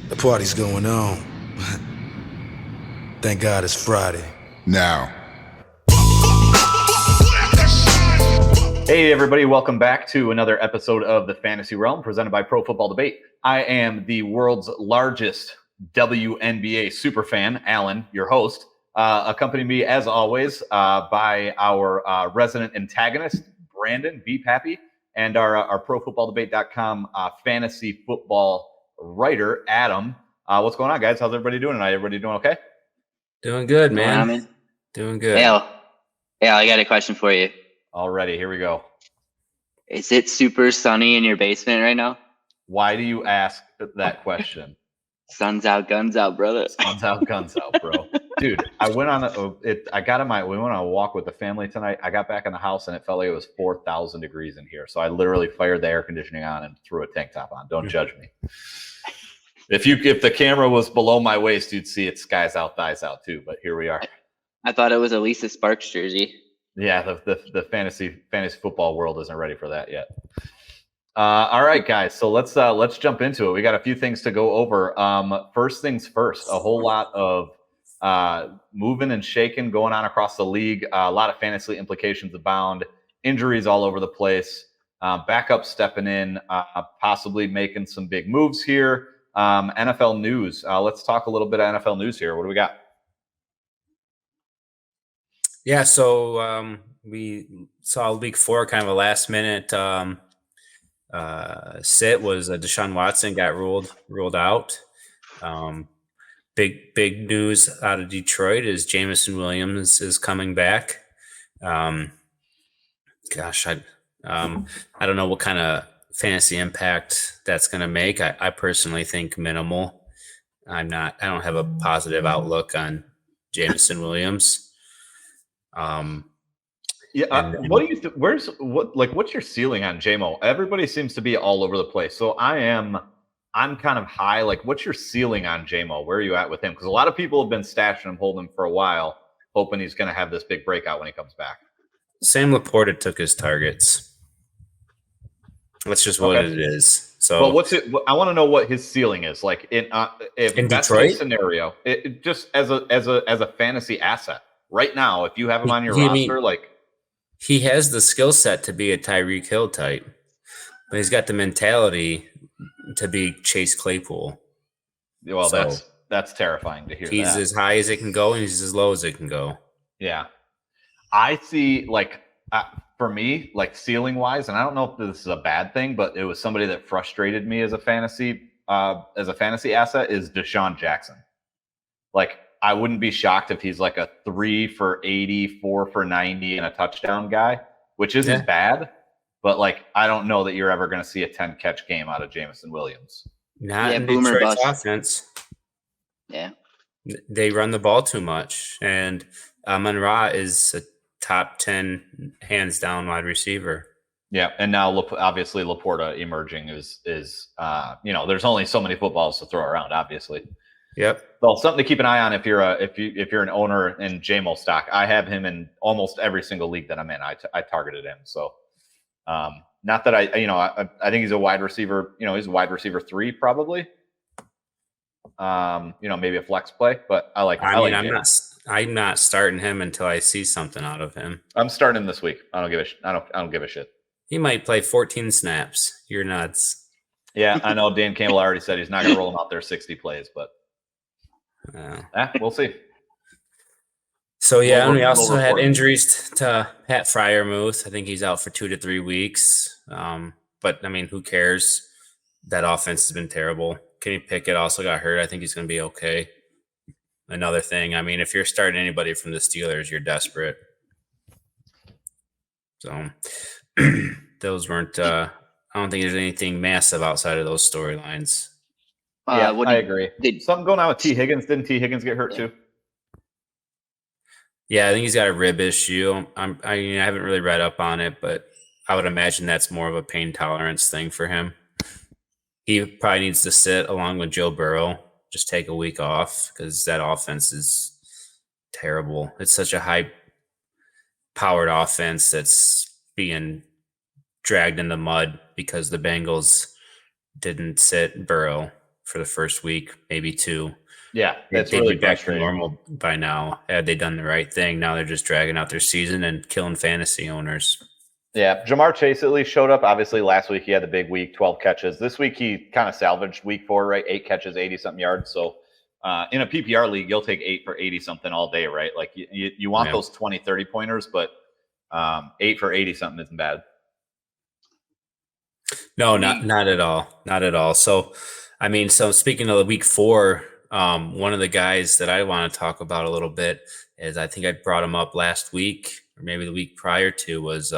The party's going on. Thank God it's Friday. Now. Hey, everybody. Welcome back to another episode of the Fantasy Realm presented by Pro Football Debate. I am the world's largest WNBA superfan, Alan, your host. Accompanying me, as always, by our resident antagonist, Brandon, Beep Happy, and our ProFootballDebate.com fantasy football writer, Adam. What's going on, guys? How's everybody doing tonight? Everybody doing okay? Doing good, man. Doing good. Al, I got a question for you. Alrighty, here we go. Is it super sunny in your basement right now? Why do you ask that question? Sun's out, guns out, brother. Sun's out, guns out, bro. Dude, we went on a walk with the family tonight. I got back in the house and it felt like it was 4,000 degrees in here. So I literally fired the air conditioning on and threw a tank top on. Don't judge me. If the camera was below my waist, you'd see it skies out, thighs out too. But here we are. I thought it was a Lisa Sparks jersey. Yeah, the fantasy football world isn't ready for that yet. All right, guys. So let's jump into it. We got a few things to go over. First things first. A whole lot of moving and shaking going on across the league. A lot of fantasy implications abound. Injuries all over the place. Backup stepping in, possibly making some big moves here. NFL news. Let's talk a little bit of NFL news here. What do we got? Yeah, so we saw week 4, kind of a last minute sit was Deshaun Watson got ruled out. Big news out of Detroit is Jameson Williams is coming back. I don't know what kind of fantasy impact that's going to make. I personally think minimal. I don't have a positive outlook on Jameson Williams. What do you what's your ceiling on JMO? Everybody seems to be all over the place. So I'm kind of high. Like, what's your ceiling on JMO? Where are you at with him? Because a lot of people have been stashing him, holding him for a while, hoping he's going to have this big breakout when he comes back. Sam Laporta took his targets. That's just what it is. So, well, I want to know what his ceiling is. Like in that's Detroit scenario, it just as a fantasy asset right now. If you have him on your roster, he has the skill set to be a Tyreek Hill type, but he's got the mentality to be Chase Claypool. Well, that's terrifying to hear. He's as high as it can go, and he's as low as it can go. Yeah, I see. For me, ceiling wise, and I don't know if this is a bad thing, but it was somebody that frustrated me as a fantasy asset is Deshaun Jackson. I wouldn't be shocked if he's like a 3 for 80, 4 for 90, and a touchdown guy, which isn't bad. But I don't know that you're ever going to see a 10 catch game out of Jameson Williams. Not in Detroit's offense. Yeah, they run the ball too much, and Amon-Ra is a top 10 hands down wide receiver. Yeah, and now obviously Laporta emerging is there's only so many footballs to throw around, obviously. Yep. Well, something to keep an eye on if you're an owner in JMO stock. I have him in almost every single league that I'm in. I targeted him. So not that I think he's a wide receiver. He's a wide receiver 3 probably. Maybe a flex play, but I'm not starting him until I see something out of him. I'm starting him this week. I don't give a shit. He might play 14 snaps. You're nuts. Yeah, I know. Dan Campbell already said he's not going to roll him out there 60 plays, but we'll see. So we also had injuries to Pat Freiermuth. I think he's out for 2 to 3 weeks. But I mean, who cares? That offense has been terrible. Kenny Pickett also got hurt. I think he's going to be okay. Another thing, I mean, if you're starting anybody from the Steelers, you're desperate. So those weren't. I don't think there's anything massive outside of those storylines. I agree. Something going on with T. Higgins. Didn't T. Higgins get hurt too? Yeah, I think he's got a rib issue. I haven't really read up on it, but I would imagine that's more of a pain tolerance thing for him. He probably needs to sit along with Joe Burrow, just take a week off because that offense is terrible. It's such a high-powered offense that's being dragged in the mud because the Bengals didn't sit Burrow for the first week, maybe 2. Yeah, that's They'd really be back to frustrating. normal by now had they done the right thing. Now they're just dragging out their season and killing fantasy owners. Yeah, Jamar Chase at least showed up. Obviously, last week he had the big week, 12 catches. This week he kind of salvaged week 4, right? 8 catches, 80-something yards. So in a PPR league, you'll take 8 for 80-something all day, right? Like you want those 20, 30 pointers, but 8 for 80-something isn't bad. No, not at all. Not at all. So, I mean, so speaking of the week 4, one of the guys that I want to talk about a little bit is I think I brought him up last week or maybe the week prior to was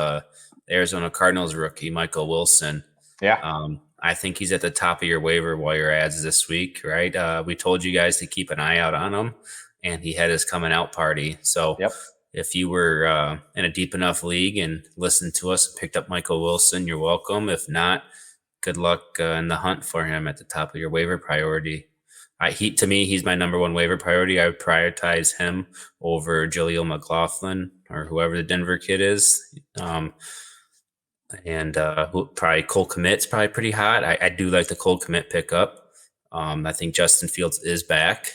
Arizona Cardinals rookie Michael Wilson. Yeah. I think he's at the top of your waiver wire ads this week, right? We told you guys to keep an eye out on him, and he had his coming out party. So if you were in a deep enough league and listened to us and picked up Michael Wilson, you're welcome. If not, good luck in the hunt for him at the top of your waiver priority. To me, he's my number 1 waiver priority. I would prioritize him over Jaleel McLaughlin or whoever the Denver kid is. And probably Cole Kmet's probably pretty hot. I do like the Cole Kmet pickup. I think Justin Fields is back.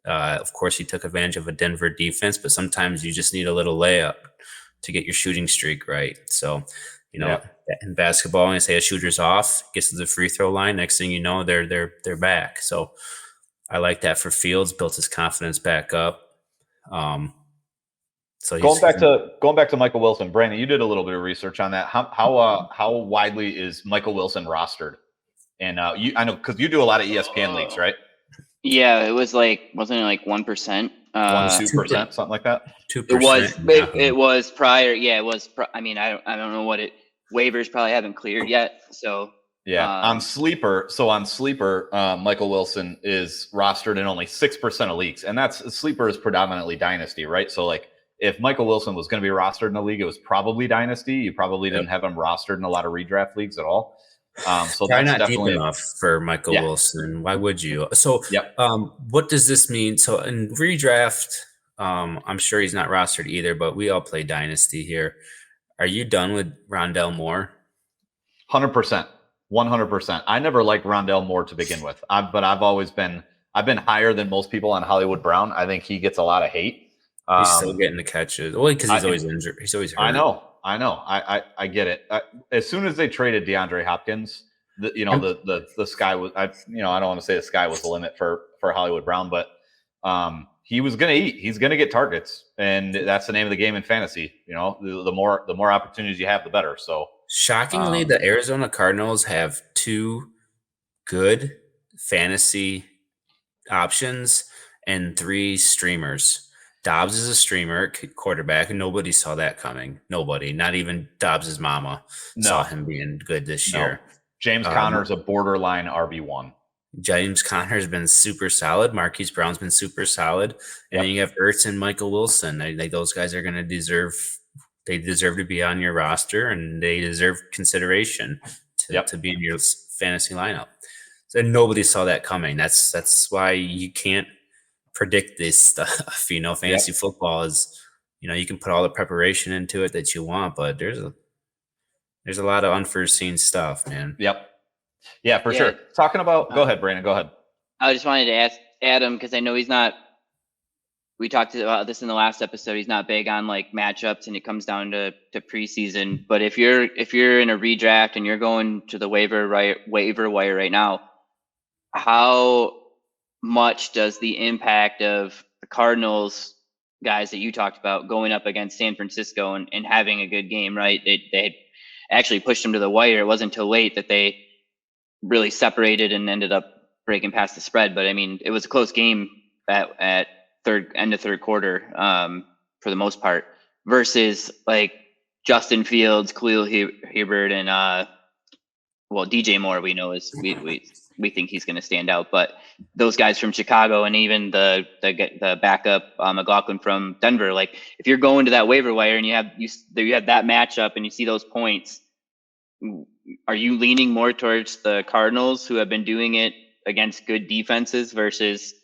Of course, he took advantage of a Denver defense, but sometimes you just need a little layup to get your shooting streak right. So, in basketball, when I say a shooter's off, gets to the free throw line, next thing you know, they're back. So I like that for Fields, built his confidence back up. So going back to Michael Wilson, Brandon, you did a little bit of research on that. How widely is Michael Wilson rostered? And I know because you do a lot of ESPN leagues, right? Yeah, it was wasn't it like 1%? 1-2%, something like that. 2%. It was prior. Yeah, it was. I mean, I don't know what waivers probably haven't cleared yet. So yeah, on Sleeper. So on Sleeper, Michael Wilson is rostered in only 6% of leagues, and Sleeper is predominantly dynasty, right? So if Michael Wilson was going to be rostered in a league, it was probably dynasty. You probably didn't have him rostered in a lot of redraft leagues at all. So probably that's not deep definitely enough for Michael Wilson. Why would you? So, what does this mean? So in redraft, I'm sure he's not rostered either, but we all play dynasty here. Are you done with Rondell Moore? 100%. 100%. I never liked Rondell Moore to begin with, but I've been higher than most people on Hollywood Brown. I think he gets a lot of hate. He's still getting the catches. Well, because he's always injured. He's always hurt. I know. I get it. As soon as they traded DeAndre Hopkins, the sky was. I don't want to say the sky was the limit for Hollywood Brown, but he was going to eat. He's going to get targets, and that's the name of the game in fantasy. The more opportunities you have, the better. So shockingly, the Arizona Cardinals have 2 good fantasy options and 3 streamers. Dobbs is a streamer quarterback, and nobody saw that coming. Nobody, not even Dobbs' mama, saw him being good this year. James Conner's a borderline RB1. James Conner's been super solid. Marquise Brown's been super solid. And then you have Ertz and Michael Wilson. Those guys are going to deserve to be on your roster, and they deserve consideration to be in your fantasy lineup. So nobody saw that coming. That's why you can't predict this stuff. Fantasy football is, you can put all the preparation into it that you want, but there's a lot of unforeseen stuff, man. Yep. Yeah, for sure. Talking about, go ahead, Brandon, go ahead. I just wanted to ask Adam, because I know he's not, we talked about this in the last episode, he's not big on matchups, and it comes down to preseason. But if you're in a redraft and you're going to the waiver wire right now, how much does the impact of the Cardinals guys that you talked about going up against San Francisco and having a good game, right? They actually pushed them to the wire. It wasn't until late that they really separated and ended up breaking past the spread. But I mean, it was a close game at end of third quarter for the most part, versus Justin Fields, Khalil Herbert, and DJ Moore. We know is we think he's going to stand out, but those guys from Chicago and even the backup McLaughlin from Denver, if you're going to that waiver wire and you have that matchup and you see those points, are you leaning more towards the Cardinals, who have been doing it against good defenses, versus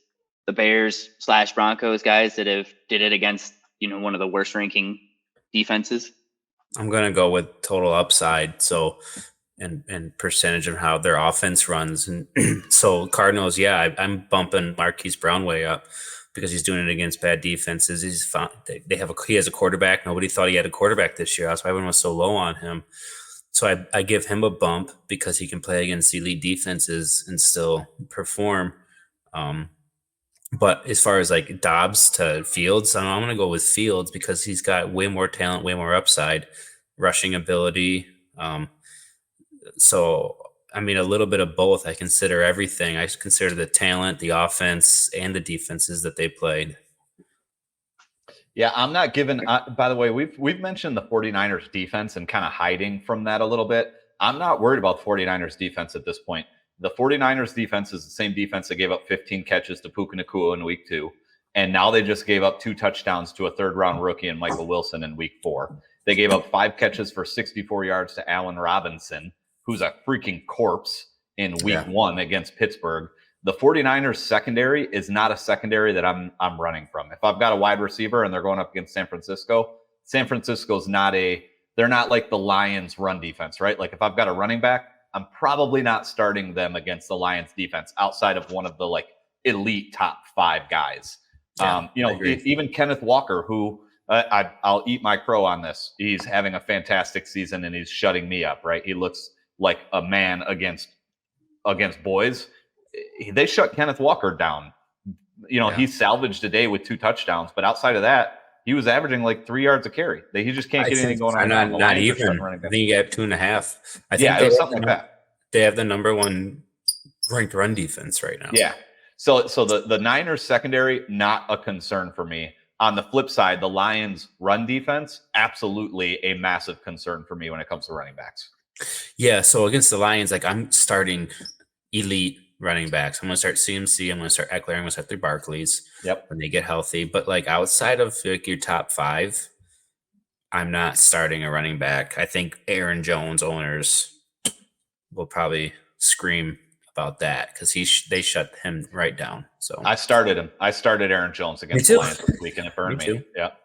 the Bears / Broncos guys that have did it against one of the worst ranking defenses? I'm going to go with total upside. So and percentage of how their offense runs. And so Cardinals, I'm bumping Marquise Brown way up because he's doing it against bad defenses. He's found, he has a quarterback. Nobody thought he had a quarterback this year. That's why everyone was so low on him. So I give him a bump because he can play against elite defenses and still perform. But as far as like Dobbs to Fields, I'm going to go with Fields because he's got way more talent, way more upside, rushing ability. So, I mean, a little bit of both. I consider everything. I consider the talent, the offense, and the defenses that they played. Yeah, I'm not giving by the way, we've mentioned the 49ers defense and kind of hiding from that a little bit. I'm not worried about 49ers defense at this point. The 49ers defense is the same defense that gave up 15 catches to Puka Nacua in week 2. And now they just gave up 2 touchdowns to a third-round rookie in Michael Wilson in week 4. They gave up 5 catches for 64 yards to Allen Robinson, who's a freaking corpse in week 1 against Pittsburgh. The 49ers secondary is not a secondary that I'm running from. If I've got a wide receiver and they're going up against San Francisco's they're not like the Lions run defense, right? Like if I've got a running back, I'm probably not starting them against the Lions defense outside of one of the like elite top 5 guys. Even Kenneth Walker, who I'll eat my crow on this. He's having a fantastic season and he's shutting me up, right? He looks like a man against boys. They shut Kenneth Walker down. He salvaged a day with 2 touchdowns, but outside of that, he was averaging like 3 yards a carry. He just can't get anything going on. Not even. I think he got 2.5. I think it was something like that. They have the number 1 ranked run defense right now. Yeah. So the Niners secondary, not a concern for me. On the flip side, the Lions run defense, absolutely a massive concern for me when it comes to running backs. Yeah. So against the Lions, like I'm starting elite running backs. I'm going to start CMC. I'm going to start Eckler. I'm going to start through Barclays. Yep. When they get healthy. But like outside of like your top 5, I'm not starting a running back. I think Aaron Jones owners will probably scream about that because they shut him right down. So I started him. I started Aaron Jones against the Lions this week, and it burned me. Yep.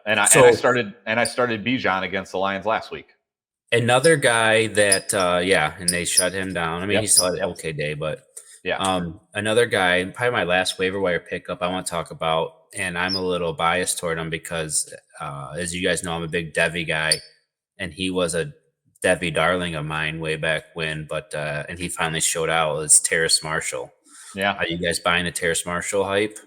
And I started Bijan against the Lions last week. Another guy that and they shut him down. I mean, he still had an okay day, but another guy, probably my last waiver wire pickup I want to talk about, and I'm a little biased toward him because as you guys know, I'm a big Devy guy, and he was a Devy darling of mine way back when, but and he finally showed out. It's Terrace Marshall. Yeah. Are you guys buying the Terrace Marshall hype?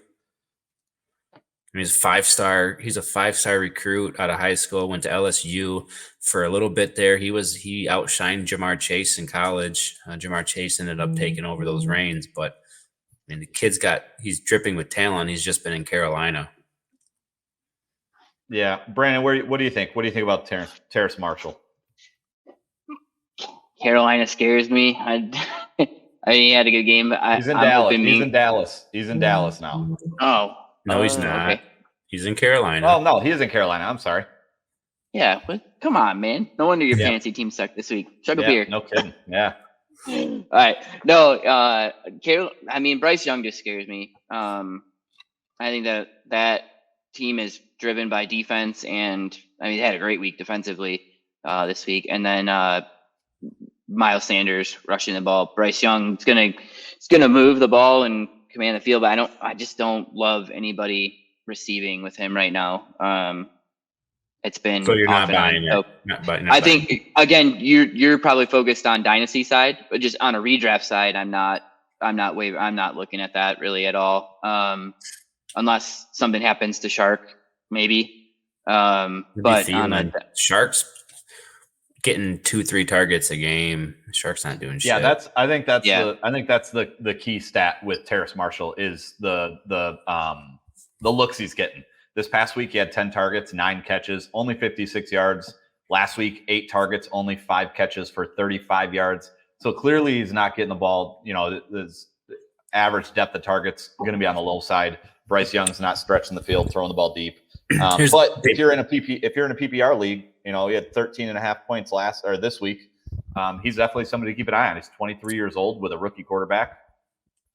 I mean, he's a 5-star. He's a 5-star recruit out of high school. Went to LSU for a little bit there. He outshined Jamar Chase in college. Jamar Chase ended up taking over those reins, but I mean, the kid's he's dripping with talent. He's just been in Carolina. Yeah, Brandon, what do you think? What do you think about Terrace Marshall? Carolina scares me. He had a good game. He's in Dallas. He's in Dallas now. Oh. No, he's not. Okay. He's in Carolina. Oh, no, he is in Carolina. I'm sorry. Yeah, but come on, man. No wonder your fantasy team sucked this week. Chug a beer. No kidding. Yeah. All right. No, I mean, Bryce Young just scares me. I think that team is driven by defense, and I mean, they had a great week defensively this week. And then Miles Sanders rushing the ball. Bryce Young is gonna move the ball and command the field, but I just don't love anybody receiving with him right now. It's been so you're not buying it. I think again, you're probably focused on dynasty side, but just on a redraft side, I'm not looking at that really at all. Unless something happens to Shark, maybe. But on Shark's getting 2-3 targets a game. Shark's not doing shit. Yeah, I think that's the key stat with Terrace Marshall is the looks he's getting. This past week, he had 10 targets, 9 catches, only 56 yards. Last week, 8 targets, only 5 catches for 35 yards. So clearly he's not getting the ball. His average depth of targets going to be on the low side. Bryce Young's not stretching the field, throwing the ball deep. But if you're in a PPR league, he had 13.5 points this week. He's definitely somebody to keep an eye on. He's 23 years old with a rookie quarterback.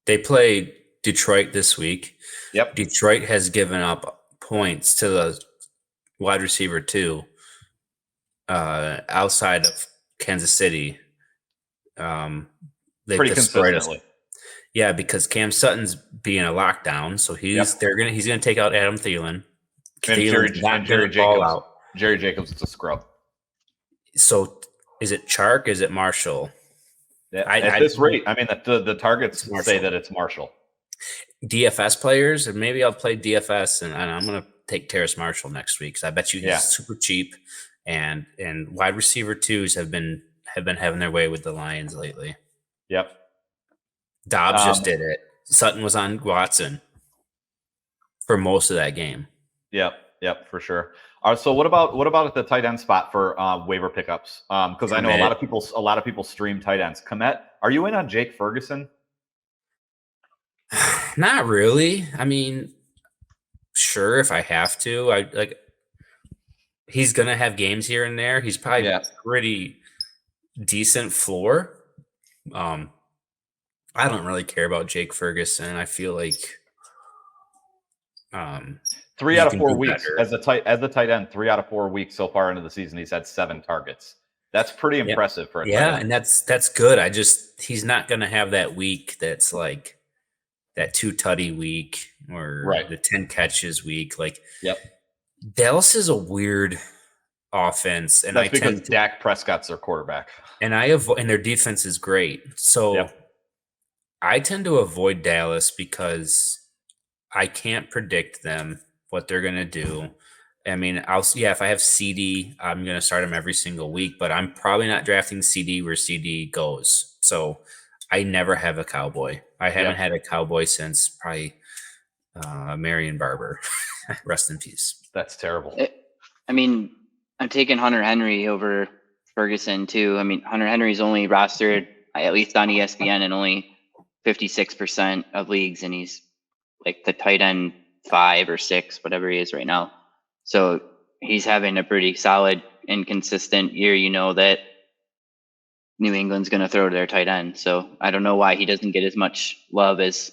They play Detroit this week. Yep. Detroit has given up points to the wide receiver 2 outside of Kansas City They've Pretty destroyed us. consistently. Yeah, because Cam Sutton's being a lockdown, so he's gonna take out Adam Thielen. And Thielen's not gonna ball out. Jerry Jacobs is a scrub. So is it Chark? Is it Marshall? Yeah, at this rate, I mean, the targets say that it's Marshall. DFS players, and maybe I'll play DFS, and I'm going to take Terrace Marshall next week because I bet you he's super cheap, and wide receiver twos have been having their way with the Lions lately. Yep, Dobbs just did it. Sutton was on Watson for most of that game. Yep, for sure. So what about at the tight end spot for waiver pickups? Because I know a lot of people stream tight ends. Komet, are you in on Jake Ferguson? Not really. I mean, sure, if I have to. He's gonna have games here and there. He's probably pretty decent floor. I don't really care about Jake Ferguson. I feel like 3 out of 4 weeks as the tight end. 3 out of 4 weeks so far into the season, he's had 7 targets. That's pretty impressive for a tight end. And that's good. He's not gonna have that week that's like that 2 tutty week or the 10 catches week. Dallas is a weird offense, and that's because Dak Prescott's their quarterback, and and their defense is great. So I tend to avoid Dallas because I can't predict them, what they're gonna do. I mean, if I have CD, I'm gonna start him every single week, but I'm probably not drafting CD where CD goes. So I never have a Cowboy. I haven't had a Cowboy since probably Marion Barber. Rest in peace. That's terrible. I mean, I'm taking Hunter Henry over Ferguson too. I mean, Hunter Henry's only rostered, at least on ESPN, in only 56% of leagues, and he's like the tight end 5 or 6, whatever he is right now. So he's having a pretty solid and consistent year. You know that New England's going to throw to their tight end. So I don't know why he doesn't get as much love as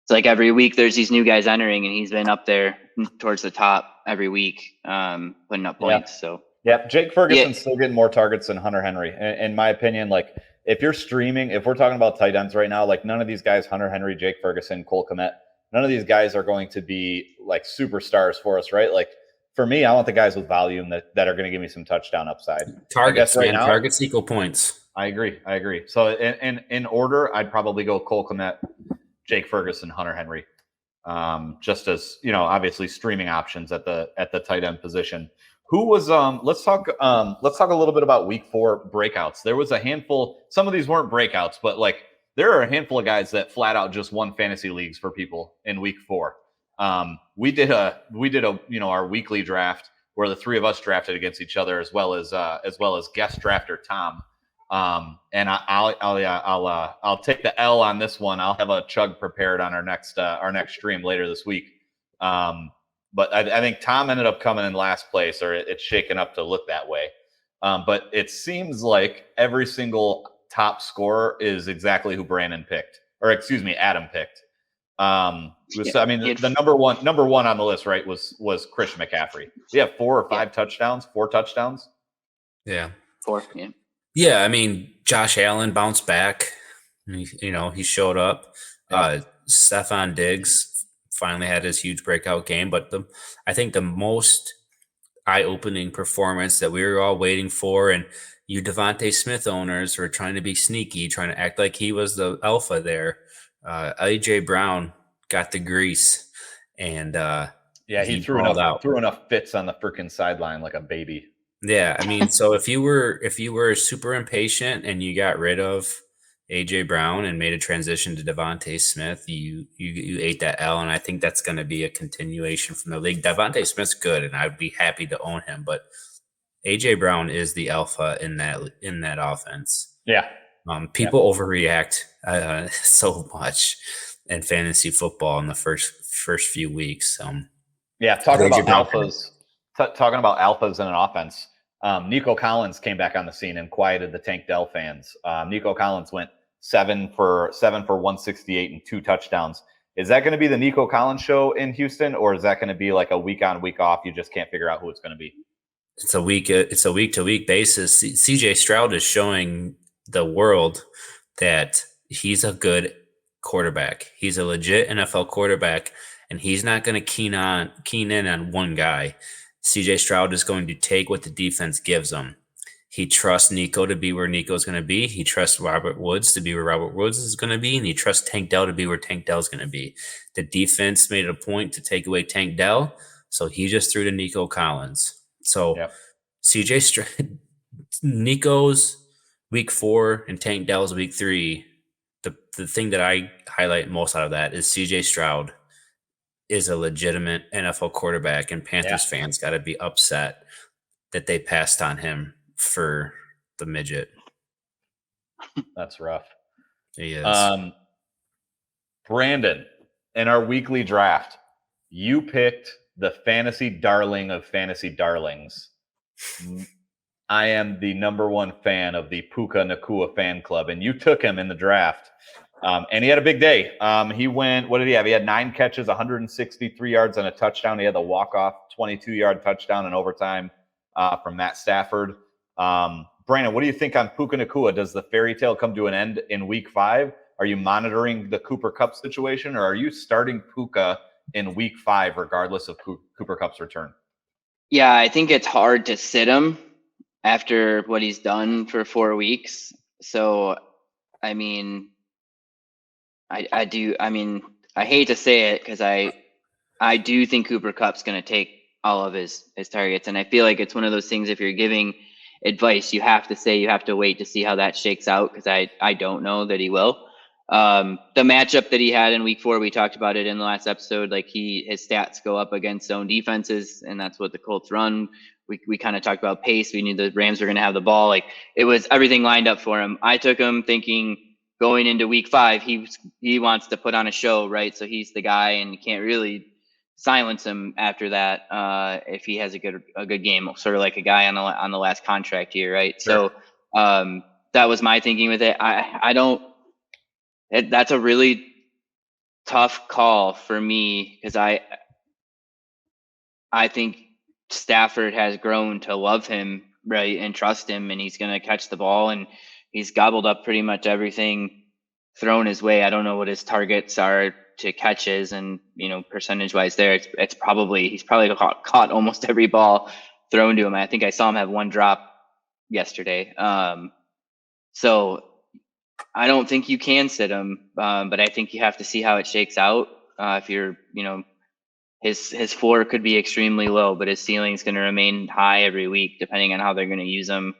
it's like every week there's these new guys entering, and he's been up there towards the top every week, putting up points. So Jake Ferguson's still getting more targets than Hunter Henry. In my opinion, like if you're streaming, if we're talking about tight ends right now, like none of these guys, Hunter Henry, Jake Ferguson, Cole Kmet, none of these guys are going to be like superstars for us, right? Like for me, I want the guys with volume that are going to give me some touchdown upside. Targets, right now, targets equal points. I agree. So in order, I'd probably go Cole Kmet, Jake Ferguson, Hunter Henry, just as obviously streaming options at the tight end position. Who was let's talk a little bit about week 4 breakouts. There was a handful. Some of these weren't breakouts, but like there are a handful of guys that flat out just won fantasy leagues for people in week 4. We did a our weekly draft where the 3 of us drafted against each other as well as guest drafter Tom. And I'll take the L on this one. I'll have a chug prepared on our next stream later this week. But I think Tom ended up coming in last place, or it's shaken up to look that way. But it seems like every single top scorer is exactly who Adam picked. The number one on the list, right, was Christian McCaffrey. We have 4 or 5 touchdowns, 4 touchdowns. Yeah. 4. Yeah. Yeah, I mean, Josh Allen bounced back. He showed up. Stephon Diggs finally had his huge breakout game. But I think the most eye-opening performance that we were all waiting for, and you Devontae Smith owners were trying to be sneaky, trying to act like he was the alpha there. A.J. Brown got the grease, and he threw enough fits on the freaking sideline like a baby. Yeah, I mean, so if you were super impatient and you got rid of AJ Brown and made a transition to Devontae Smith, you ate that L, and I think that's going to be a continuation from the league. Devontae Smith's good, and I'd be happy to own him, but AJ Brown is the alpha in that offense. Yeah, people overreact so much in fantasy football in the first few weeks. Talking about alphas in an offense. Nico Collins came back on the scene and quieted the Tank Dell fans. Nico Collins went 7 for 168 and 2 touchdowns. Is that going to be the Nico Collins show in Houston, or is that going to be like a week on, week off? You just can't figure out who it's going to be. It's a week to week basis. CJ Stroud is showing the world that he's a good quarterback. He's a legit NFL quarterback, and he's not going to keen in on one guy. CJ Stroud is going to take what the defense gives him. He trusts Nico to be where Nico's going to be. He trusts Robert Woods to be where Robert Woods is going to be. And he trusts Tank Dell to be where Tank Dell's going to be. The defense made it a point to take away Tank Dell, so he just threw to Nico Collins. So CJ Stroud, Nico's week 4 and Tank Dell's week 3. The thing that I highlight most out of that is CJ Stroud is a legitimate NFL quarterback, and Panthers fans got to be upset that they passed on him for the midget. That's rough. He is. Brandon, in our weekly draft, you picked the fantasy darling of fantasy darlings. I am the number 1 fan of the Puka Nacua fan club, and you took him in the draft. And he had a big day. He went, what did he have? He had 9 catches, 163 yards, and a touchdown. He had the walk-off 22-yard touchdown in overtime from Matt Stafford. Brandon, what do you think on Puka Nacua? Does the fairy tale come to an end in week 5? Are you monitoring the Cooper Kupp situation, or are you starting Puka in week 5, regardless of Cooper Kupp's return? Yeah, I think it's hard to sit him after what he's done for 4 weeks. So, I mean, I hate to say it because I do think Cooper Kupp's going to take all of his targets. And I feel like it's one of those things, if you're giving advice, you have to wait to see how that shakes out, because I don't know that he will. The matchup that he had in week 4, we talked about it in the last episode, like his stats go up against zone defenses, and that's what the Colts run. We kind of talked about pace. We knew the Rams were going to have the ball. Like, it was everything lined up for him. I took him thinking going into week 5, he wants to put on a show, right? So he's the guy, and you can't really silence him after that if he has a good game, sort of like a guy on the last contract year, right? Sure. So that was my thinking with it. That's a really tough call for me, because I think Stafford has grown to love him, right, and trust him, and he's going to catch the ball, and he's gobbled up pretty much everything thrown his way. I don't know what his targets are to catches, and percentage wise there, he's probably caught almost every ball thrown to him. I think I saw him have 1 drop yesterday. So I don't think you can sit him, but I think you have to see how it shakes out. If you're, his floor could be extremely low, but his ceiling is going to remain high every week, depending on how they're going to use him.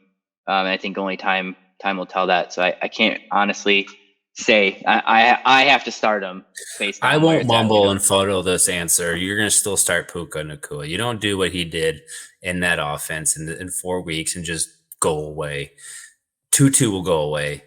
I think only time will tell that. So I can't honestly say. I have to start him based on I where won't it's at. mumble and photo this answer. You're going to still start Puka Nacua. You don't do what he did in that offense in 4 weeks and just go away. Tutu will go away.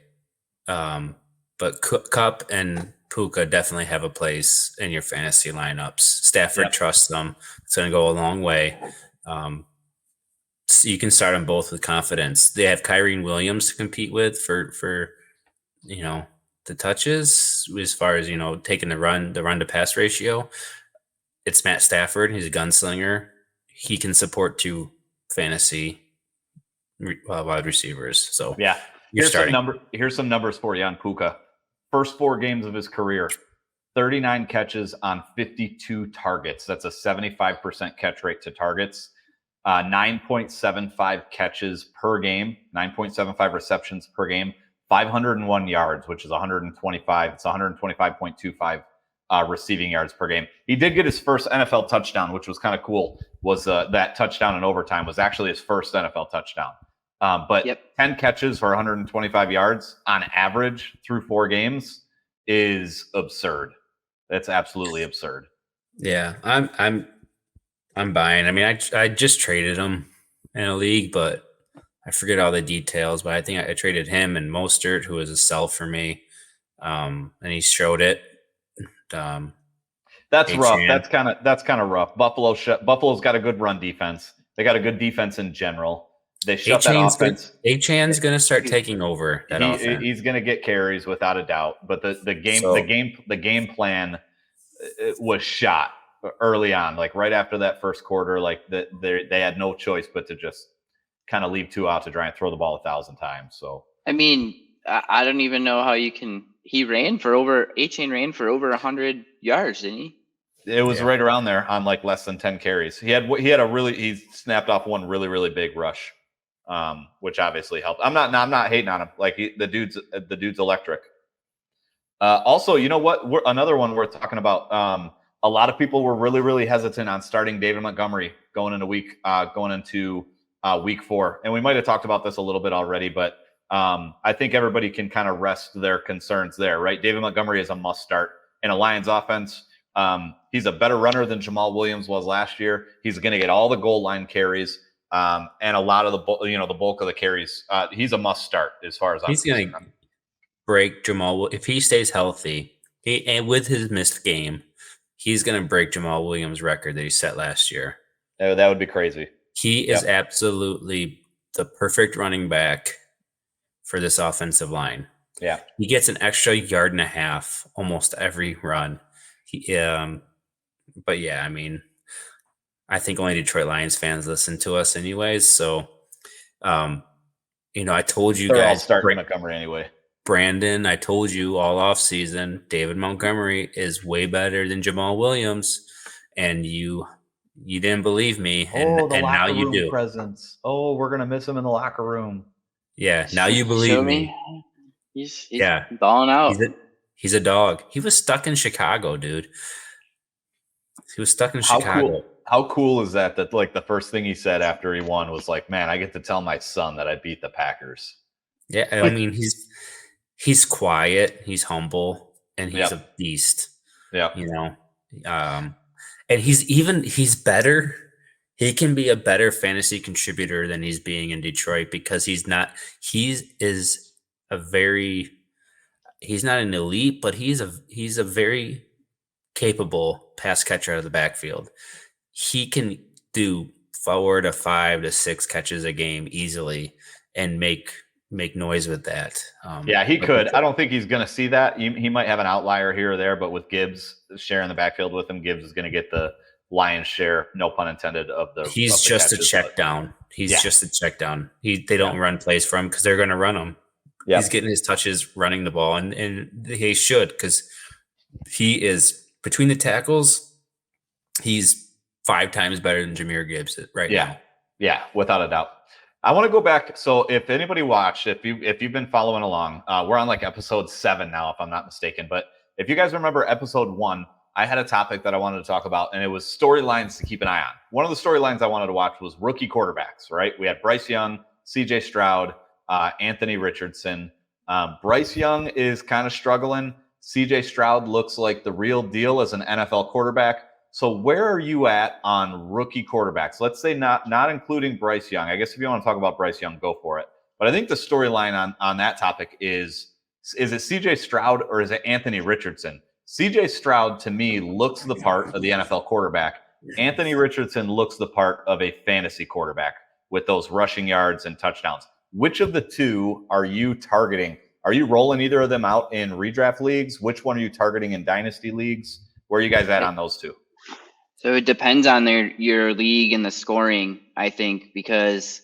But Kupp and Puka definitely have a place in your fantasy lineups. Stafford trusts them. It's going to go a long way. So you can start them both with confidence. They have Kyrene Williams to compete with for the touches, as far as taking the run to pass ratio. It's Matt Stafford. He's a gunslinger. He can support 2 fantasy wide receivers. So yeah. Here's some numbers for you on Puka. First 4 games of his career, 39 catches on 52 targets. That's a 75% catch rate to targets. 9.75 catches per game, 9.75 receptions per game, 501 yards, which is 125. It's 125.25 receiving yards per game. He did get his first NFL touchdown, which was kind of cool. Was that touchdown in overtime was actually his first NFL touchdown. But 10 catches for 125 yards on average through 4 games is absurd. That's absolutely absurd. Yeah, I'm buying. I mean, I just traded him in a league, but I forget all the details. But I think I traded him and Mostert, who was a sell for me, and he showed it. That's rough. That's kind of rough. Buffalo's got a good run defense. They got a good defense in general. They shut that offense. Achan's going to start taking over that offense. He's going to get carries without a doubt. But the game plan was shot early on, like right after that first quarter. Like they had no choice but to just kind of leave 2 out to try and throw the ball 1,000 times. So I mean, I don't even know how you can. He ran for over A-Chain ran for over 100 yards, didn't he? It was right around there on like less than 10 carries. He snapped off one really, really big rush, which obviously helped. I'm not hating on him. Like the dude's electric. Also, you know what? Another one worth talking about. A lot of people were really, really hesitant on starting David Montgomery going into week 4, and we might have talked about this a little bit already, but I think everybody can kind of rest their concerns there, right? David Montgomery is a must start in a Lions offense. He's a better runner than Jamal Williams was last year. He's going to get all the goal line carries and a lot of the bulk of the carries. He's a must start as far as I'm concerned. Break Jamal if he stays healthy. And with his missed game, he's going to break Jamal Williams' record that he set last year. Oh, that would be crazy. He is absolutely the perfect running back for this offensive line. Yeah, he gets an extra yard and a half almost every run. But yeah, I mean, I think only Detroit Lions fans listen to us anyways. So, I told you guys starting Montgomery anyway. Brandon, I told you all off season, David Montgomery is way better than Jamal Williams, and you didn't believe me, and now you do. Presence. Oh, we're gonna miss him in the locker room. Yeah, now you believe me. He's balling out. He's a dog. He was stuck in Chicago, dude. He was stuck in Chicago. How cool is that? That like the first thing he said after he won was like, "Man, I get to tell my son that I beat the Packers." Yeah, I mean he's quiet, he's humble, and he's a beast. Yeah, and he's better. He can be a better fantasy contributor than he's being in Detroit because he's not an elite, but he's a very capable pass catcher out of the backfield. He can do 4 to 5 to 6 catches a game easily and make noise with that. He could. I don't think he's going to see that. He might have an outlier here or there, but with Gibbs sharing the backfield with him, Gibbs is going to get the lion's share, no pun intended, of the. He's just a check down. He's just a check down. They don't run plays for him because they're going to run him. Yep. He's getting his touches running the ball, and he should because he is between the tackles. He's 5 times better than Jahmyr Gibbs right now. Yeah, without a doubt. I want to go back. So if anybody watched, if you've been following along, we're on like episode 7 now, if I'm not mistaken. But if you guys remember episode 1, I had a topic that I wanted to talk about, and it was storylines to keep an eye on. One of the storylines I wanted to watch was rookie quarterbacks, right? We had Bryce Young, CJ Stroud, Anthony Richardson. Bryce Young is kind of struggling. CJ Stroud looks like the real deal as an NFL quarterback. So where are you at on rookie quarterbacks? Let's say not including Bryce Young. I guess if you want to talk about Bryce Young, go for it. But I think the storyline on that topic is it CJ Stroud or is it Anthony Richardson? CJ Stroud, to me, looks the part of the NFL quarterback. Anthony Richardson looks the part of a fantasy quarterback with those rushing yards and touchdowns. Which of the two are you targeting? Are you rolling either of them out in redraft leagues? Which one are you targeting in dynasty leagues? Where are you guys at on those two? So it depends on your league and the scoring, I think, because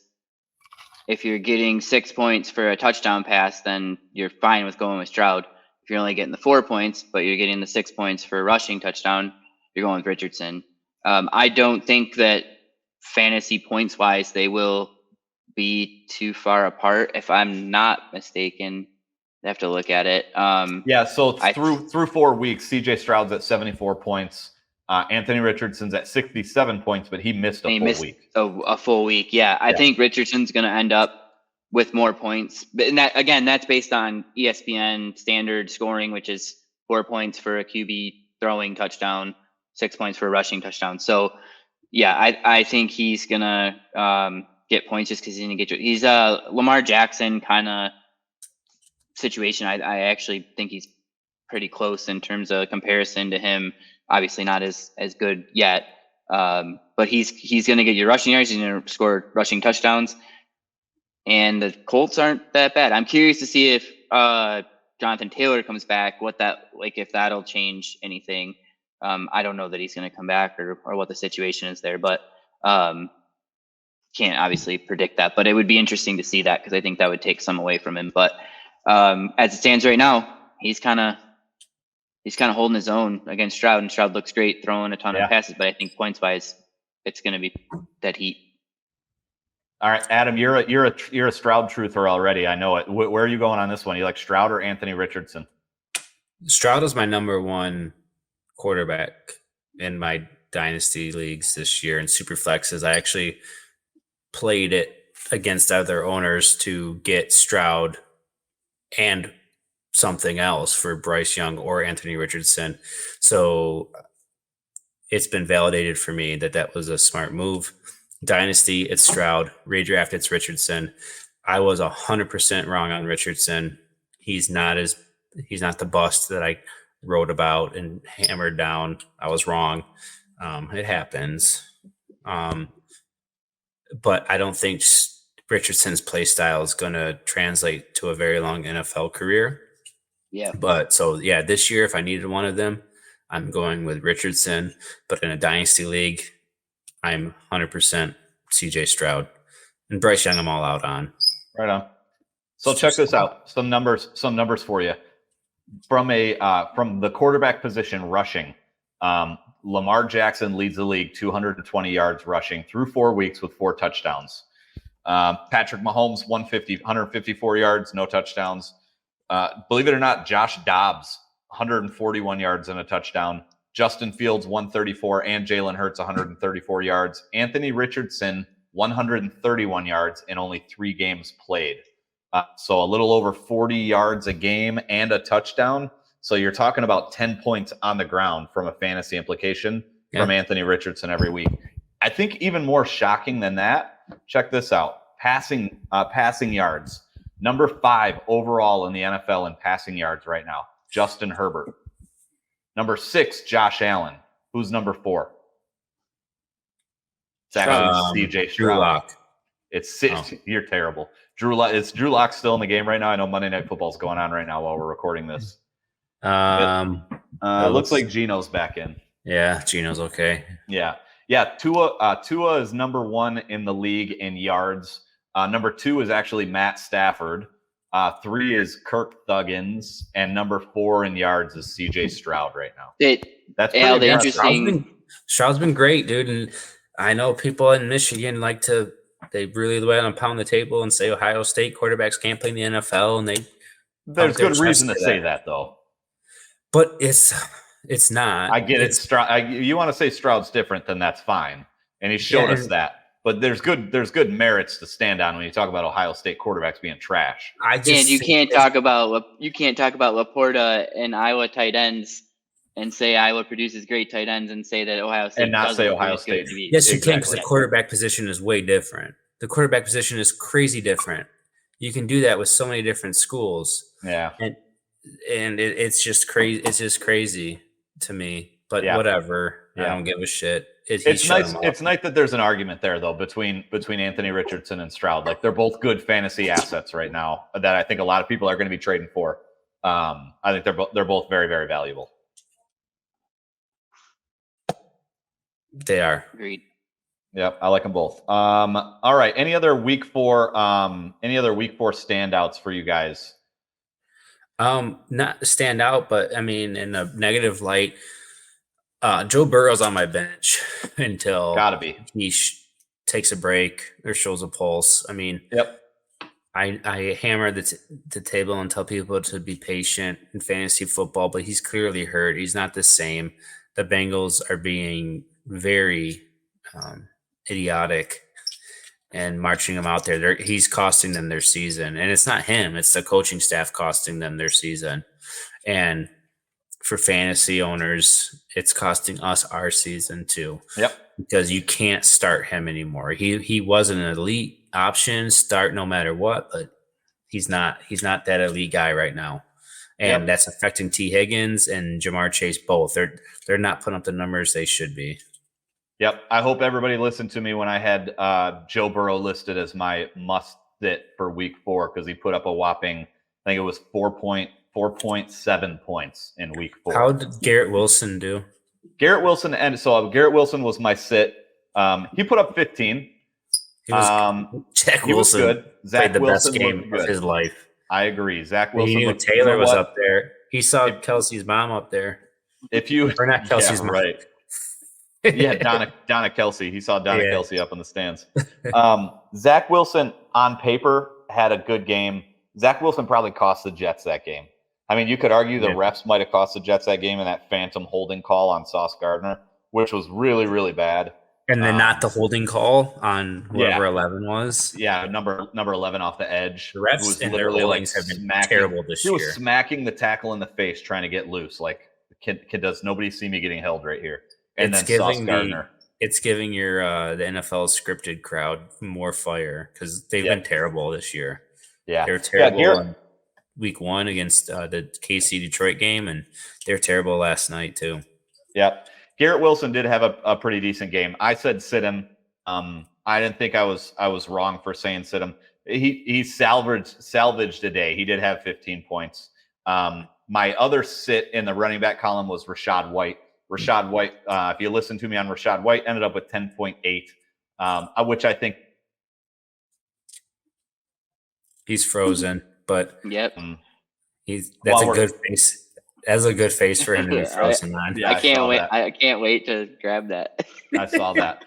if you're getting 6 points for a touchdown pass, then you're fine with going with Stroud. If you're only getting the 4 points, but you're getting the 6 points for a rushing touchdown, you're going with Richardson. I don't think that fantasy points wise, they will be too far apart. If I'm not mistaken, I have to look at it. So through 4 weeks, CJ Stroud's at 74 points. Anthony Richardson's at 67 points, but he missed a full week. A full week. Yeah. I think Richardson's going to end up with more points. But that's based on ESPN standard scoring, which is 4 points for a QB throwing touchdown, 6 points for a rushing touchdown. So, yeah, I think he's going to get points just because he's a Lamar Jackson kind of situation. I actually think he's pretty close in terms of comparison to him. Obviously not as good yet, but he's going to get your rushing yards. He's going to score rushing touchdowns, and the Colts aren't that bad. I'm curious to see if Jonathan Taylor comes back, if that'll change anything. I don't know that he's going to come back or what the situation is there, but can't obviously predict that. But it would be interesting to see that because I think that would take some away from him. But As it stands right now, he's kind of holding his own against Stroud, and Stroud looks great throwing a ton of passes. But I think points wise, it's going to be dead heat. All right, Adam, you're a Stroud truther already. I know it. Where are you going on this one? You like Stroud or Anthony Richardson? Stroud is my number one quarterback in my dynasty leagues this year, and super flexes. I actually played it against other owners to get Stroud and something else for Bryce Young or Anthony Richardson. So it's been validated for me that was a smart move. Dynasty, it's Stroud. Redraft, it's Richardson. I was 100% wrong on Richardson. He's not the bust that I wrote about and hammered down. I was wrong. It happens. But I don't think Richardson's play style is going to translate to a very long NFL career. Yeah. But this year, if I needed one of them, I'm going with Richardson. But in a dynasty league, I'm 100% CJ Stroud. And Bryce Young, I'm all out on. Right on. So check this out. Some numbers for you. From the quarterback position rushing, Lamar Jackson leads the league 220 yards rushing through 4 weeks with 4 touchdowns. Patrick Mahomes 154 yards, no touchdowns. Believe it or not, Josh Dobbs 141 yards and a touchdown. Justin Fields 134 and Jalen Hurts 134 yards. Anthony Richardson 131 yards in only 3 games played. So a little over 40 yards a game and a touchdown. So you're talking about 10 points on the ground from a fantasy implication from Anthony Richardson every week. I think even more shocking than that, check this out. Passing yards. Number 5 overall in the NFL in passing yards right now, Justin Herbert. Number 6, Josh Allen. Who's number 4? It's actually CJ Stroud. Drew Lock. You're terrible. Is Drew Lock still in the game right now? I know Monday Night Football is going on right now while we're recording this. It looks like Gino's back in. Yeah, Gino's okay. Yeah. Tua is number 1 in the league in yards. Number 2 is actually Matt Stafford. 3 is Kirk Thuggins, and number 4 in yards is CJ Stroud right now. That's pretty interesting. Stroud's been great, dude, and I know people in Michigan they really went and pound the table and say Ohio State quarterbacks can't play in the NFL, and there's good reason to say that though. But it's not. I get it. You want to say Stroud's different, then that's fine, and he showed us that. But there's good merits to stand on when you talk about Ohio State quarterbacks being trash. You can't talk about Laporta and Iowa tight ends and say Iowa produces great tight ends and say that Ohio State and not say Ohio State. Yes, you can, because the quarterback position is way different. The quarterback position is crazy different. You can do that with so many different schools. Yeah, and it's just crazy. It's just crazy to me. But whatever. I don't give a shit. It's nice. It's nice that there's an argument there, though, between Anthony Richardson and Stroud. Like, they're both good fantasy assets right now that I think a lot of people are going to be trading for. I think they're both very, very valuable. They are. Agreed. Yep, I like them both. All right. Any other week 4 standouts for you guys? Not stand out, but I mean, in a negative light. Joe Burrow's on my bench until he takes a break or shows a pulse. I mean, I hammer the table and tell people to be patient in fantasy football, but he's clearly hurt. He's not the same. The Bengals are being very idiotic and marching him out there. He's costing them their season, and it's not him. It's the coaching staff costing them their season. And for fantasy owners, it's costing us our season too. Yep. Because you can't start him anymore. He was an elite option, start no matter what, but he's not that elite guy right now. And that's affecting T. Higgins and Jamar Chase both. They're not putting up the numbers they should be. Yep. I hope everybody listened to me when I had Joe Burrow listed as my must sit for week 4, because he put up a whopping, I think it was 4.7 points in week 4. How did Garrett Wilson do? Garrett Wilson was my sit. He put up 15. Jack Wilson was good. Zach played the Wilson best game of his life. I agree. Zach He Wilson. knew Look, Taylor you know was what? up there. He saw Kelsey's mom up there. If you Or not Kelsey's mom. right. Yeah, Donna Kelsey. He saw Donna Kelsey up in the stands. Zach Wilson on paper had a good game. Zach Wilson probably cost the Jets that game. I mean, you could argue the refs might have cost the Jets that game in that phantom holding call on Sauce Gardner, which was really, really bad. And then not the holding call on whoever 11 was. Yeah, number 11 off the edge. The refs and their holdings have been terrible this year. He was smacking the tackle in the face trying to get loose. Like, kid does nobody see me getting held right here. And then Sauce Gardner. It's giving your the NFL scripted crowd more fire because they've been terrible this year. Yeah, they were terrible in week 1 against the KC Detroit game, and they're terrible last night too. Yeah, Garrett Wilson did have a pretty decent game. I said sit him. I didn't think I was wrong for saying sit him. He salvaged a day. He did have 15 points. My other sit in the running back column was Rachaad White. Rachaad White, if you listen to me on Rachaad White, ended up with 10.8, which I think he's frozen. But yep, that's a good face. That's a good face for him to be frozen on. Yeah, I can't wait. I can't wait to grab that. I saw that.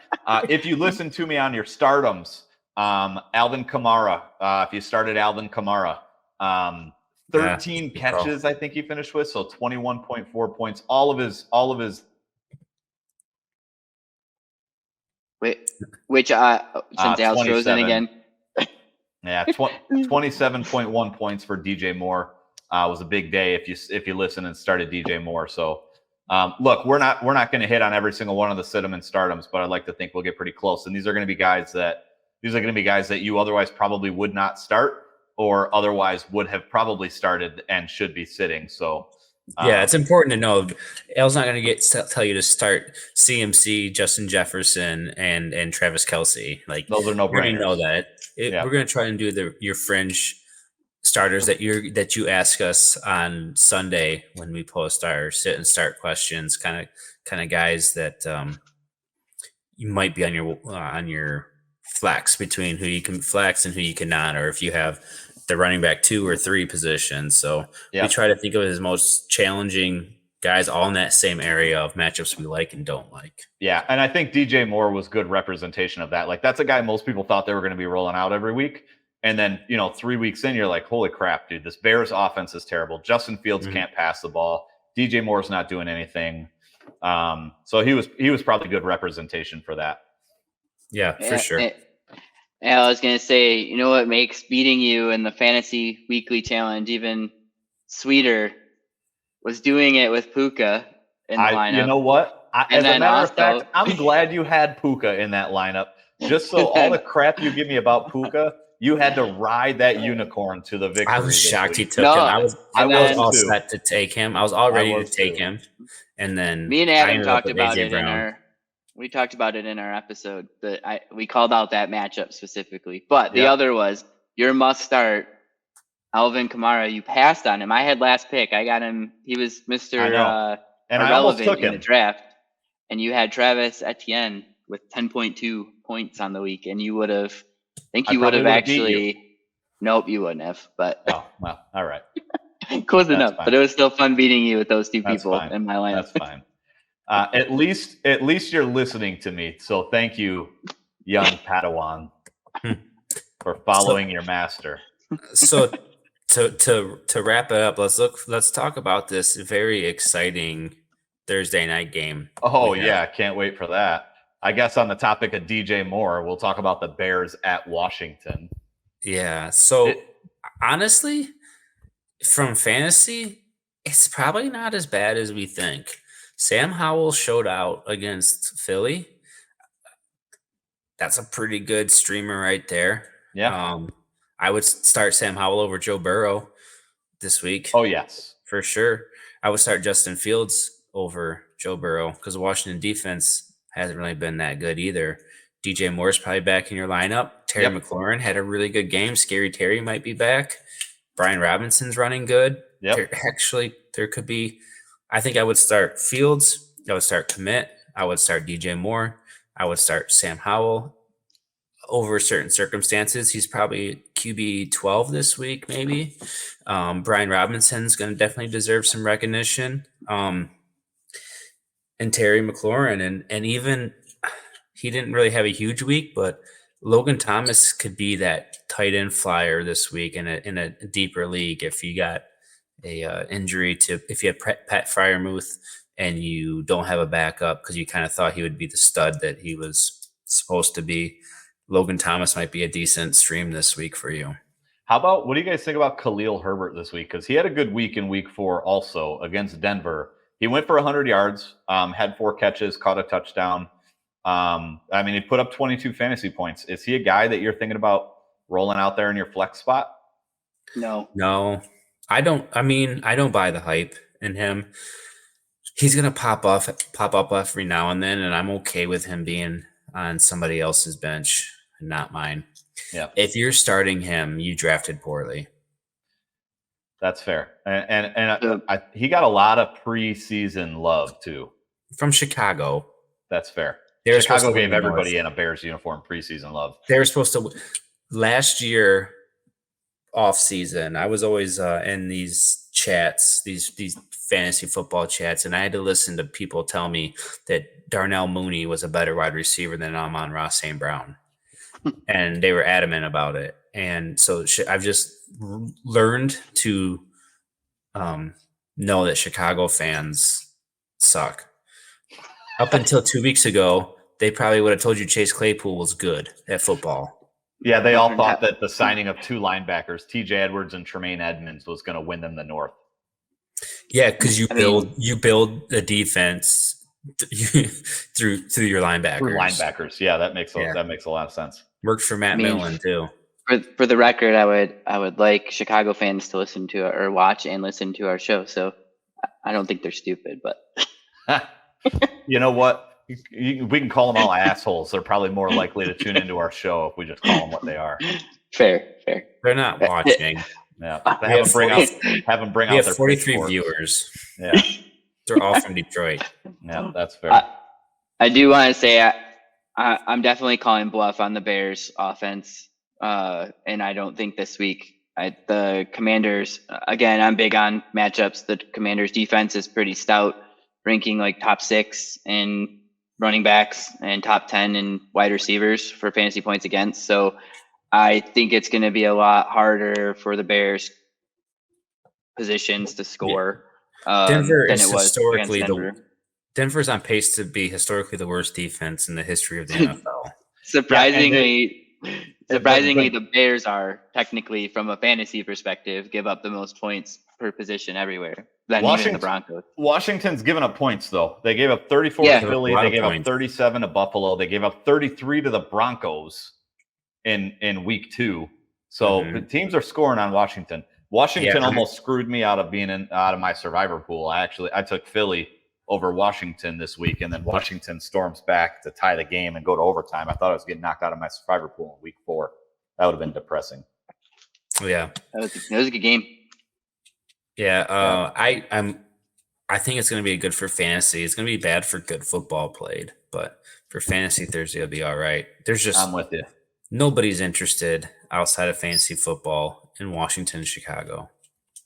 If you listen to me on your stardoms, Alvin Kamara. If you started Alvin Kamara, 13 catches, I think he finished with, so 21.4 points. All of his. Wait, which since Al's frozen again. Yeah, 27.1 points for DJ Moore. Was a big day if you listen and started DJ Moore. So look, we're not going to hit on every single one of the sit-em and stardoms, but I'd like to think we'll get pretty close. And these are going to be guys that you otherwise probably would not start, or otherwise would have probably started and should be sitting. So yeah, it's important to know. Al's not going to tell you to start CMC, Justin Jefferson, and Travis Kelce. Like, those are no brainers. You know that. We're going to try and do your fringe starters that you ask us on Sunday when we post our sit and start questions. Kind of guys that you might be on your flex between who you can flex and who you cannot, or if you have the running back 2 or 3 positions. So we try to think of it as most challenging guys all in that same area of matchups we like and don't like. Yeah, and I think DJ Moore was good representation of that. Like, that's a guy most people thought they were going to be rolling out every week. And then, 3 weeks in, you're like, holy crap, dude, this Bears offense is terrible. Justin Fields can't pass the ball. DJ Moore's not doing anything. So he was probably good representation for that. Yeah, for sure. I was going to say, you know what makes beating you in the fantasy weekly challenge even sweeter was doing it with Puka in the lineup. You know what? As a matter of fact, I'm glad you had Puka in that lineup. Just so all the crap you give me about Puka, you had to ride that unicorn to the victory. I was shocked he took him. I was all set to take him. I was all ready to take him. And then me and Adam talked about it we talked about it in our episode. We called out that matchup specifically. But the other was your must start, Alvin Kamara. You passed on him. I had last pick. I got him. He was Mr. And I almost took him in the draft. And you had Travis Etienne with 10.2 points on the week, and you would have. I think you would have actually. Nope, you wouldn't have. But well, all right. Close enough. But it was still fun beating you with those 2 people in my lineup. That's fine. At least you're listening to me. So thank you, young Padawan, for following your master. So to wrap it up, let's talk about this very exciting Thursday night game. Oh yeah, can't wait for that. I guess on the topic of DJ Moore, we'll talk about the Bears at Washington. Yeah. So honestly, from fantasy, it's probably not as bad as we think. Sam Howell showed out against Philly. That's a pretty good streamer right there. Yeah. I would start Sam Howell over Joe Burrow this week. Oh, yes. For sure. I would start Justin Fields over Joe Burrow because the Washington defense hasn't really been that good either. DJ Moore's probably back in your lineup. Terry McLaurin had a really good game. Scary Terry might be back. Brian Robinson's running good. Yep. There could be – I think I would start Fields. I would start Commit. I would start DJ Moore. I would start Sam Howell over certain circumstances, he's probably QB 12 this week, maybe. Brian Robinson's going to definitely deserve some recognition. And Terry McLaurin, and even he didn't really have a huge week, but Logan Thomas could be that tight end flyer this week in a deeper league if you got a injury to if you had Pat Fryermuth and you don't have a backup because you kind of thought he would be the stud that he was supposed to be. Logan Thomas might be a decent stream this week for you. How about, what do you guys think about Khalil Herbert this week? Because he had a good week in week 4 also against Denver. He went for 100 yards, had 4 catches, caught a touchdown. I mean, he put up 22 fantasy points. Is he a guy that you're thinking about rolling out there in your flex spot? No. I don't buy the hype in him. He's going to pop up every now and then, and I'm okay with him being on somebody else's bench and not mine. Yeah. If you're starting him, you drafted poorly. That's fair. And he got a lot of preseason love too. From Chicago. That's fair. They're Chicago gave everybody in a Bears uniform preseason love. They were supposed to. Last year, off season, I was always in these chats, these fantasy football chats, and I had to listen to people tell me that Darnell Mooney was a better wide receiver than Amon-Ra St. Brown. And they were adamant about it. And so I've just learned to know that Chicago fans suck. Up until 2 weeks ago, they probably would have told you Chase Claypool was good at football. Yeah, they all thought that the signing of 2 linebackers, TJ Edwards and Tremaine Edmonds, was going to win them the North. Yeah, because you build a defense through your linebackers. Through linebackers, yeah, that makes a lot of sense. Worked for Matt Millen too. For the record, I would like Chicago fans to listen to or watch and listen to our show. So I don't think they're stupid, but you know what? We can call them all assholes. They're probably more likely to tune into our show if we just call them what they are. Fair. They're not watching. Yeah, have them bring out their 43 pitchforks. Viewers. Yeah, they're all from Detroit. Yeah, that's fair. I do want to say I'm definitely calling bluff on the Bears offense, and I don't think this week the Commanders. Again, I'm big on matchups. The Commanders' defense is pretty stout, ranking like top 6 in running backs and top 10 in wide receivers for fantasy points against. So I think it's going to be a lot harder for the Bears positions to score Denver than is it was historically against Denver. Denver's on pace to be historically the worst defense in the history of the NFL. Surprisingly, the Bears are technically, from a fantasy perspective, give up the most points per position everywhere than even the Broncos. Washington's given up points, though. They gave up 34 to Philly. They gave up 37 to Buffalo. They gave up 33 to the Broncos in week 2. So the teams are scoring on Washington. Washington almost screwed me out of being out of my survivor pool. I took Philly over Washington this week, and then Washington storms back to tie the game and go to overtime. I thought I was getting knocked out of my survivor pool in week 4. That would have been depressing. Yeah, that was a good game. Yeah, I think it's going to be good for fantasy. It's going to be bad for good football played, but for fantasy Thursday, it'll be all right. I'm with you. Nobody's interested outside of fantasy football in Washington and Chicago.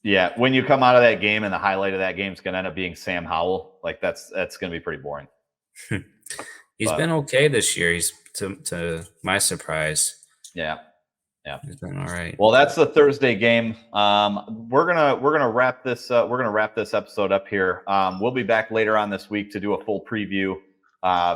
Yeah, when you come out of that game and the highlight of that game is going to end up being Sam Howell, like that's going to be pretty boring. He's been okay this year. He's to my surprise. Yeah. He's been all right. Well, that's the Thursday game. We're gonna wrap this. We're gonna wrap this episode up here. We'll be back later on this week to do a full preview,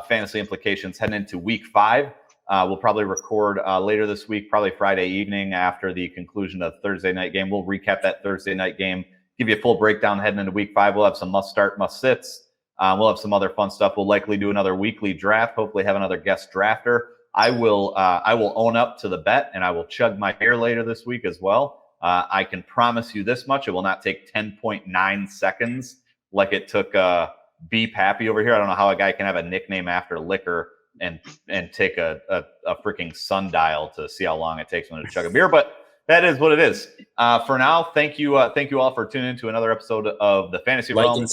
fantasy implications heading into week 5. We'll probably record later this week, probably Friday evening after the conclusion of the Thursday night game. We'll recap that Thursday night game, give you a full breakdown heading into week 5. We'll have some must start, must sits. We'll have some other fun stuff. We'll likely do another weekly draft. Hopefully have another guest drafter. I will own up to the bet, and I will chug my beer later this week as well. I can promise you this much: it will not take 10.9 seconds like it took Beep Happy over here. I don't know how a guy can have a nickname after liquor and take a freaking sundial to see how long it takes him to chug a beer, but that is what it is. For now, thank you all for tuning in to another episode of the Fantasy Realm.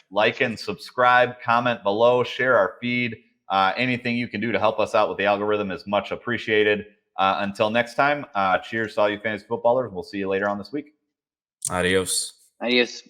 Like and subscribe, comment below, share our feed. Anything you can do to help us out with the algorithm is much appreciated. Until next time, cheers to all you fantasy footballers. We'll see you later on this week. Adios. Adios.